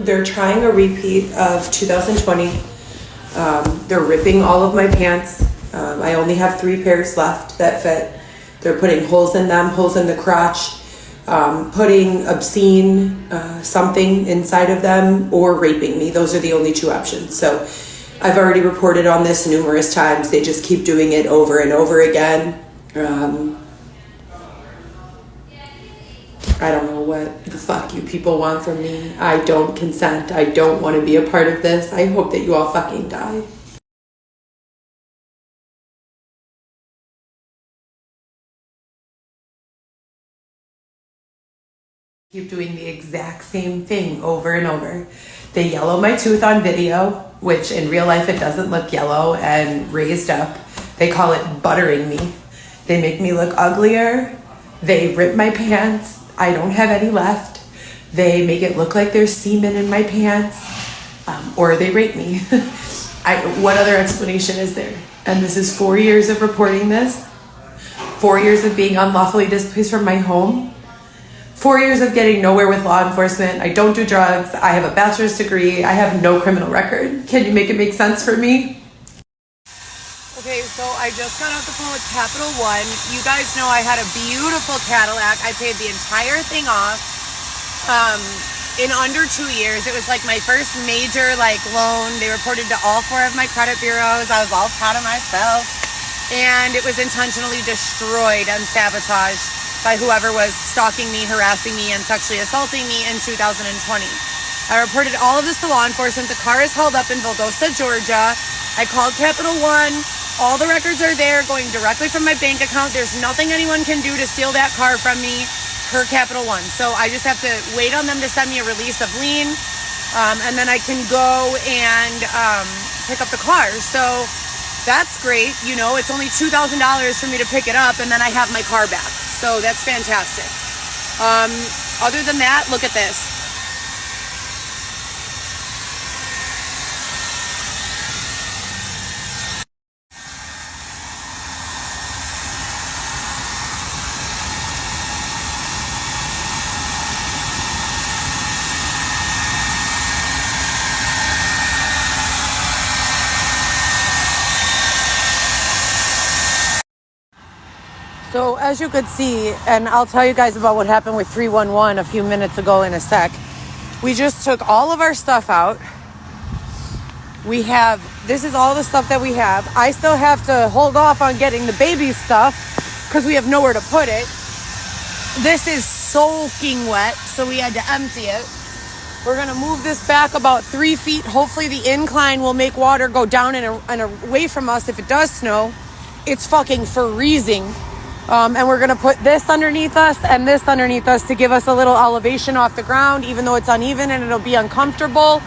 They're trying a repeat of 2020. They're ripping all of my pants. I only have 3 pairs left that fit. They're putting holes in them, holes in the crotch, putting obscene something inside of them, or raping me. Those are the only 2 options. So I've already reported on this numerous times. They just keep doing it over and over again. I don't know what the fuck you people want from me. I don't consent. I don't want to be a part of this. I hope that you all fucking die. Keep doing the exact same thing over and over. They yellow my tooth on video, which in real life it doesn't look yellow and raised up. They call it buttering me. They make me look uglier. They rip my pants. I don't have any left. They make it look like there's semen in my pants, or they rape me. What other explanation is there? And this is 4 years of reporting this, 4 years of being unlawfully displaced from my home, 4 years of getting nowhere with law enforcement. I don't do drugs. I have a bachelor's degree. I have no criminal record. Can you make it make sense for me? Okay, so I just got off the phone with Capital One. You guys know I had a beautiful Cadillac. I paid the entire thing off in under 2 years. It was like my first major loan. They reported to all 4 of my credit bureaus. I was all proud of myself. And it was intentionally destroyed and sabotaged by whoever was stalking me, harassing me, and sexually assaulting me in 2020. I reported all of this to law enforcement. The car is held up in Valdosta, Georgia. I called Capital One. All the records are there going directly from my bank account. There's nothing anyone can do to steal that car from me per Capital One. So I just have to wait on them to send me a release of lien. And then I can go and pick up the car. So that's great. You know, it's only $2,000 for me to pick it up, and then I have my car back. So that's fantastic. Other than that, look at this. So as you could see, and I'll tell you guys about what happened with 311 a few minutes ago in a sec. We just took all of our stuff out. This is all the stuff that we have. I still have to hold off on getting the baby stuff because we have nowhere to put it. This is soaking wet, so we had to empty it. We're gonna move this back about 3 feet. Hopefully the incline will make water go down and away from us if it does snow. It's fucking freezing. And we're going to put this underneath us and this underneath us to give us a little elevation off the ground, even though it's uneven and it'll be uncomfortable.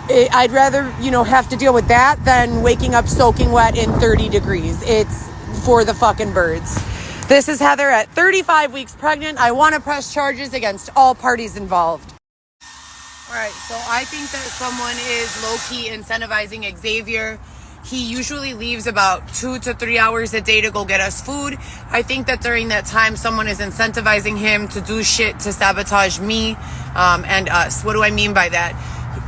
I'd rather, have to deal with that than waking up soaking wet in 30 degrees. It's for the fucking birds. This is Heather at 35 weeks pregnant. I want to press charges against all parties involved. All right, so I think that someone is low-key incentivizing Xavier. He usually leaves about 2 to 3 hours a day to go get us food. I think that during that time, someone is incentivizing him to do shit to sabotage me and us. What do I mean by that?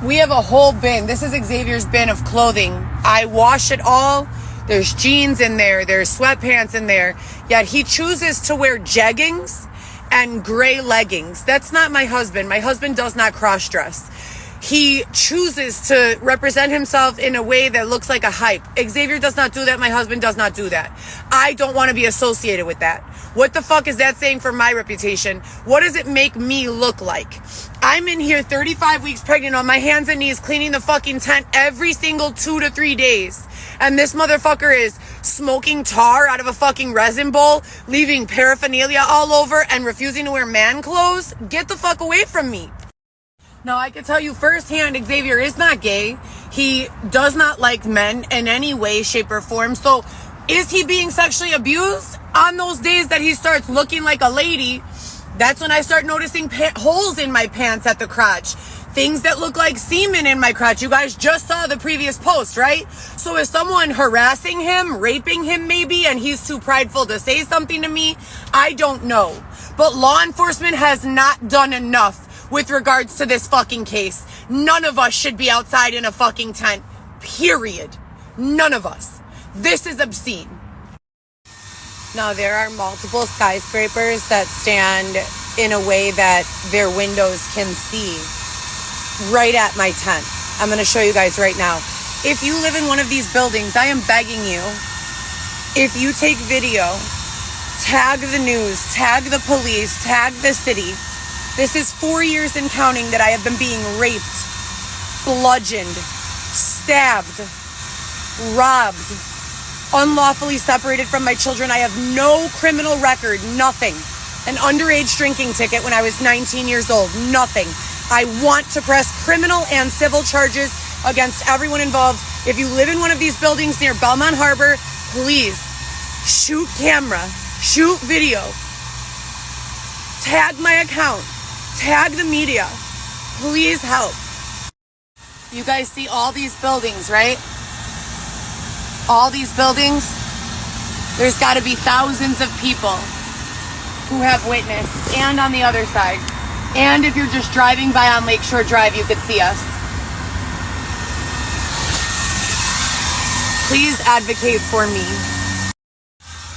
We have a whole bin. This is Xavier's bin of clothing. I wash it all. There's jeans in there. There's sweatpants in there. Yet he chooses to wear jeggings and gray leggings. That's not my husband. My husband does not cross-dress. He chooses to represent himself in a way that looks like a hype. Xavier does not do that. My husband does not do that. I don't want to be associated with that. What the fuck is that saying for my reputation? What does it make me look like? I'm in here 35 weeks pregnant on my hands and knees cleaning the fucking tent every single 2 to 3 days. And this motherfucker is smoking tar out of a fucking resin bowl, leaving paraphernalia all over and refusing to wear man clothes. Get the fuck away from me. Now, I can tell you firsthand, Xavier is not gay. He does not like men in any way, shape, or form. So is he being sexually abused? On those days that he starts looking like a lady, that's when I start noticing holes in my pants at the crotch. Things that look like semen in my crotch. You guys just saw the previous post, right? So is someone harassing him, raping him maybe, and he's too prideful to say something to me? I don't know. But law enforcement has not done enough. with regards to this fucking case. None of us should be outside in a fucking tent. Period. None of us. This is obscene. Now, there are multiple skyscrapers that stand in a way that their windows can see right at my tent. I'm going to show you guys right now. If you live in one of these buildings, I am begging you, if you take video, tag the news, tag the police, tag the city. This is 4 years and counting that I have been being raped, bludgeoned, stabbed, robbed, unlawfully separated from my children. I have no criminal record, nothing. An underage drinking ticket when I was 19 years old, nothing. I want to press criminal and civil charges against everyone involved. If you live in one of these buildings near Belmont Harbor, please shoot camera, shoot video, tag my account, tag the media. Please help. You guys see all these buildings, right? All these buildings. There's got to be thousands of people who have witnessed. And on the other side. And if you're just driving by on Lakeshore Drive, you could see us. Please advocate for me.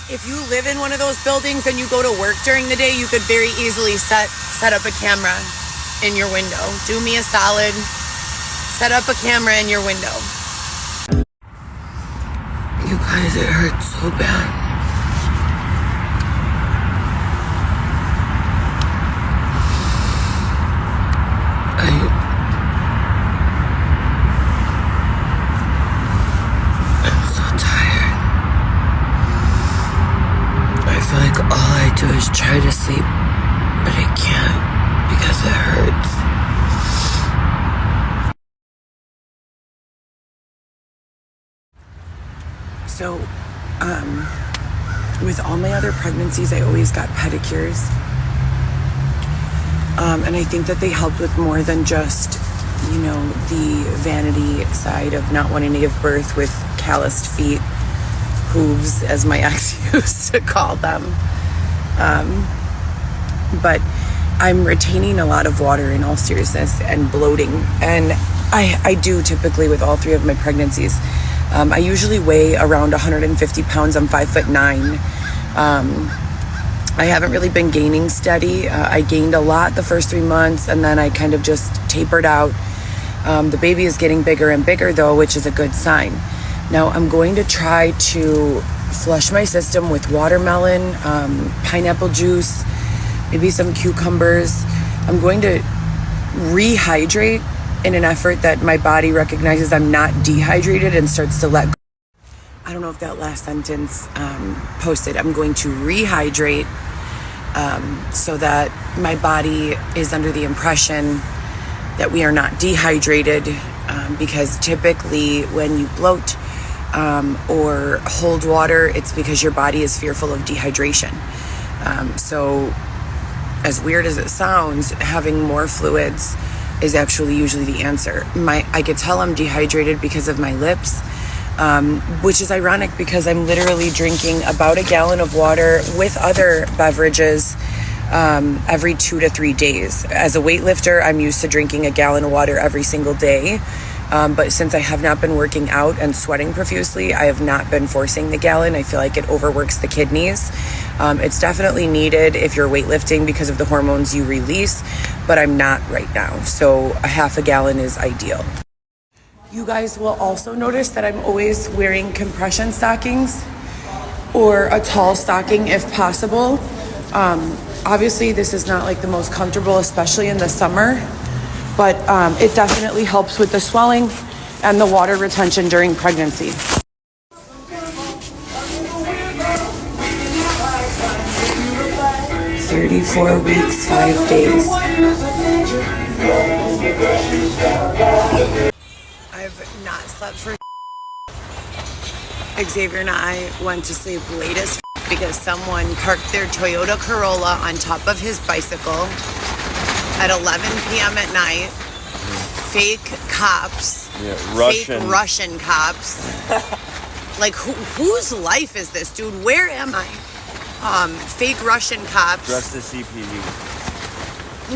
If you live in one of those buildings and you go to work during the day, you could very easily set up a camera in your window. Do me a solid. Set up a camera in your window. You guys, it hurts so bad. I'm so tired. I feel like all I do is try to sleep, but I can't because it hurts. So, with all my other pregnancies, I always got pedicures. And I think that they helped with more than just, the vanity side of not wanting to give birth with calloused feet, hooves, as my ex used to call them. But I'm retaining a lot of water in all seriousness and bloating. And I do typically with all 3 of my pregnancies. I usually weigh around 150 pounds. I'm 5'9". I haven't really been gaining steady. I gained a lot the first 3 months, and then I kind of just tapered out. The baby is getting bigger and bigger, though, which is a good sign. Now, I'm going to try to flush my system with watermelon, pineapple juice, maybe some cucumbers. I'm going to rehydrate in an effort that my body recognizes I'm not dehydrated and starts to let go. I don't know if that last sentence posted. I'm going to rehydrate so that my body is under the impression that we are not dehydrated, because typically when you bloat or hold water, it's because your body is fearful of dehydration. So as weird as it sounds, having more fluids is actually usually the answer. I could tell I'm dehydrated because of my lips, which is ironic because I'm literally drinking about a gallon of water with other beverages every 2 to 3 days. As a weightlifter, I'm used to drinking a gallon of water every single day. But since I have not been working out and sweating profusely, I have not been forcing the gallon. I feel like it overworks the kidneys. It's definitely needed if you're weightlifting because of the hormones you release, but I'm not right now. So a half a gallon is ideal. You guys will also notice that I'm always wearing compression stockings or a tall stocking if possible. Obviously, this is not like the most comfortable, especially in the summer, but it definitely helps with the swelling and the water retention during pregnancy. "34 weeks, 5 days. I've not slept for Xavier and I went to sleep late as because someone parked their Toyota Corolla on top of his bicycle at 11 p.m. at night. Fake cops. Yeah, Fake Russian cops. Like, whose life is this, dude? Where am I? Fake Russian cops. Dressed as CPD.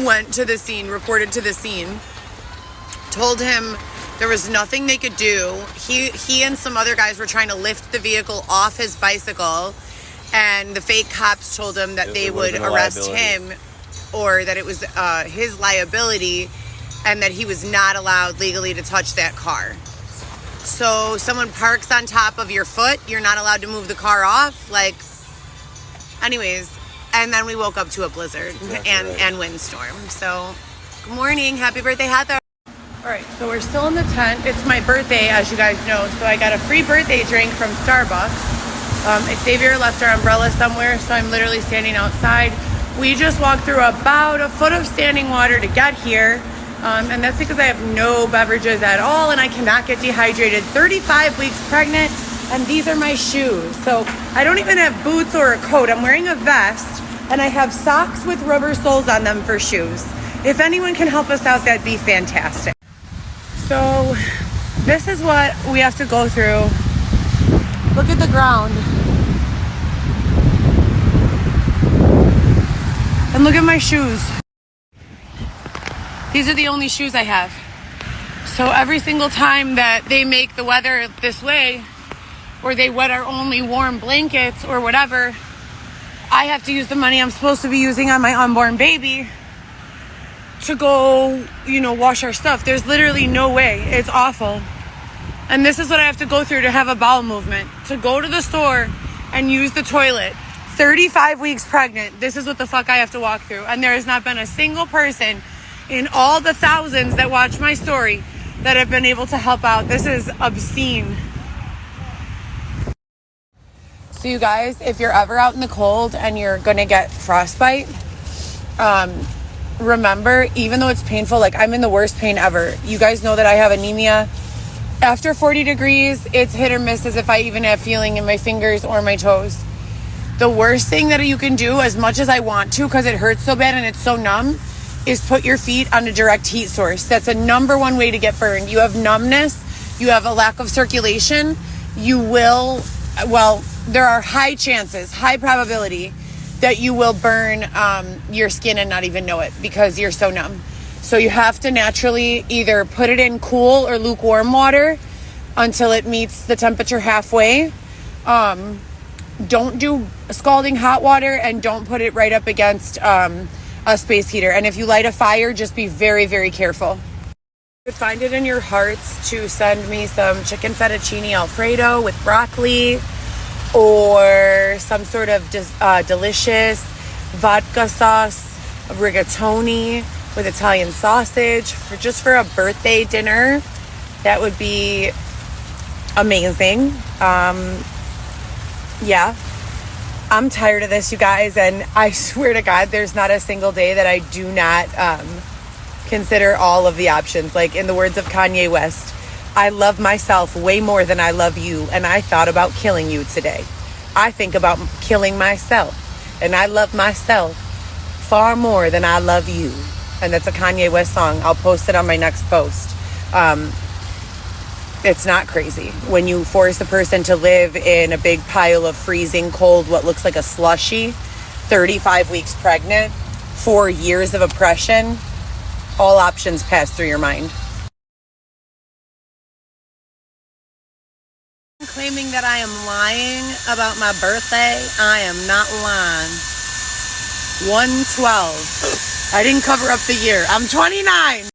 went to the scene, reported to the scene, told him there was nothing they could do. He and some other guys were trying to lift the vehicle off his bicycle, and the fake cops told him that they would arrest him, or that it was his liability, and that he was not allowed legally to touch that car. So someone parks on top of your foot, you're not allowed to move the car off. Like, anyways, and then we woke up to a blizzard and windstorm. So, good morning, happy birthday, Heather. All right, so we're still in the tent. It's my birthday, as you guys know, so I got a free birthday drink from Starbucks. Xavier left our umbrella somewhere, so I'm literally standing outside. We just walked through about a foot of standing water to get here. And that's because I have no beverages at all and I cannot get dehydrated. 35 weeks pregnant, and these are my shoes. So I don't even have boots or a coat. I'm wearing a vest, and I have socks with rubber soles on them for shoes. If anyone can help us out, that'd be fantastic. So this is what we have to go through. Look at the ground. And look at my shoes. These are the only shoes I have. So every single time that they make the weather this way, or they wet our only warm blankets or whatever, I have to use the money I'm supposed to be using on my unborn baby to go, wash our stuff. There's literally no way. It's awful. And this is what I have to go through to have a bowel movement. To go to the store and use the toilet. 35 weeks pregnant. This is what the fuck I have to walk through. And there has not been a single person in all the thousands that watch my story that have been able to help out. This is obscene. So you guys, if you're ever out in the cold and you're gonna get frostbite, remember, even though it's painful, like I'm in the worst pain ever. You guys know that I have anemia. After 40 degrees, it's hit or miss as if I even have feeling in my fingers or my toes. The worst thing that you can do, as much as I want to, because it hurts so bad and it's so numb, is put your feet on a direct heat source. That's a number one way to get burned. You have numbness, you have a lack of circulation, there are high probability that you will burn your skin and not even know it because you're so numb. So you have to naturally either put it in cool or lukewarm water until it meets the temperature halfway. Don't do scalding hot water, and don't put it right up against a space heater. And if you light a fire, just be very, very careful. You could find it in your hearts to send me some chicken fettuccine Alfredo with broccoli, or some sort of delicious vodka sauce, rigatoni with Italian sausage for a birthday dinner. That would be amazing. Yeah. I'm tired of this, you guys, and I swear to God, there's not a single day that I do not consider all of the options. Like, in the words of Kanye West, I love myself way more than I love you, and I thought about killing you today. I think about killing myself, and I love myself far more than I love you. And that's a Kanye West song. I'll post it on my next post. It's not crazy when you force a person to live in a big pile of freezing cold, what looks like a slushy, 35 weeks pregnant, 4 years of oppression. All options pass through your mind. Claiming that I am lying about my birthday. I am not lying. 1/12. I didn't cover up the year. I'm 29.